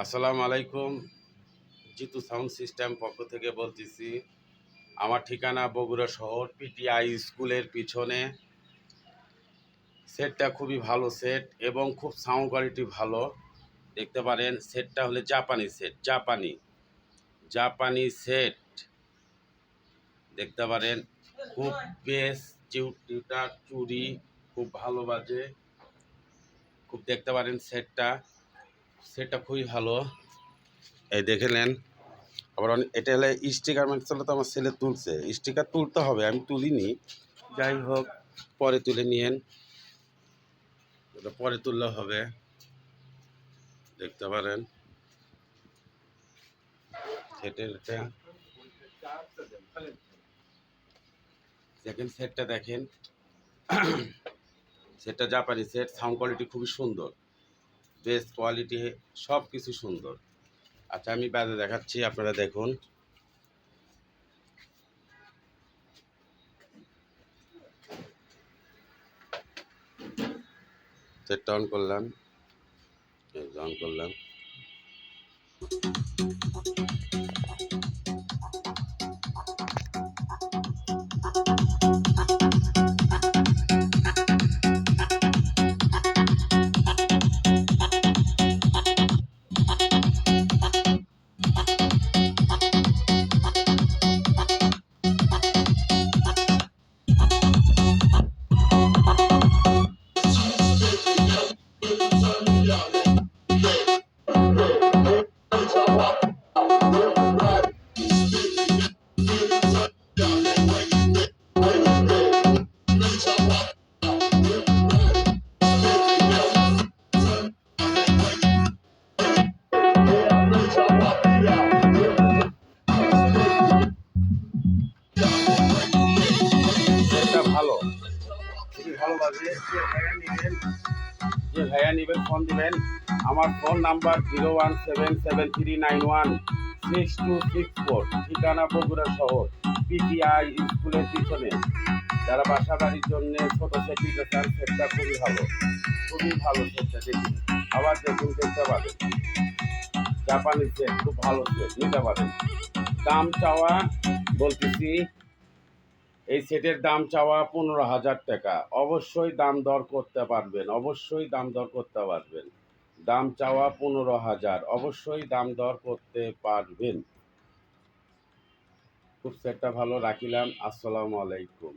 আসসালামু আলাইকুম। Jitu sound system পক্ষ থেকে বলতেছি। আমার ঠিকানা বগুড়া শহর, পিটিআই স্কুলের পিছনে। সেটটা খুবই ভালো সেট এবং খুব সাউন্ড কোয়ালিটি ভালো। দেখতে পারেন সেটটা হলে জাপানি সেট, জাপানি সেট দেখতে পারেন। খুব বেশ টিউটার চুরি খুব ভালো বাজে। খুব দেখতে পারেন সেটটা খুবই ভালো। এই দেখে নেন। আবার এটা হলে স্টিকার মারছিল, তো আমার ছেলে তুলছে। স্টিকার তুলতে হবে, আমি তুলিনি। যাই হোক, পরে তুলে নিয়েন, পরে তুললে হবে। দেখতে পারেন সেটের সেকেন্ড সেটটা দেখেন। সেটটা জাপানি সেট, সাউন্ড কোয়ালিটি খুবই সুন্দর, বেস্ট কোয়ালিটি, সব কিছু সুন্দর। আচ্ছা, আমি বাজে দেখাচ্ছি, আপনারা দেখুন। সেটটা অন করলাম, অন করলাম। সেটটা ভালো, খুবই ভালো বাজে। যে ভাইয়া নেবেন ফোন দিবেন। আমার ফোন নাম্বার 01773916264। ঠিকানা বগুড়া শহর, পিটিআই স্কুলের পিছনে। যারা বাসা বাড়ির জন্য ছোট সেট নিতে চান, সেটটা খুবই ভালো, খুবই ভালো সেটটা। দেখুন, আবার দেখুন, দেখতে পাবেন। জাপানি সেট, খুব ভালো সেট, নিতে পারেন। দাম চাওয়া বলতেছি, এই সেটের দাম চাওয়া 15,000 টাকা। অবশ্যই দাম দর করতে পারবেন, অবশ্যই দাম দর করতে পারবেন। দাম চাওয়া 15,000, অবশ্যই দাম দর করতে পারবেন। খুব সেটটা ভালো রাখিলাম। আসসালামু আলাইকুম।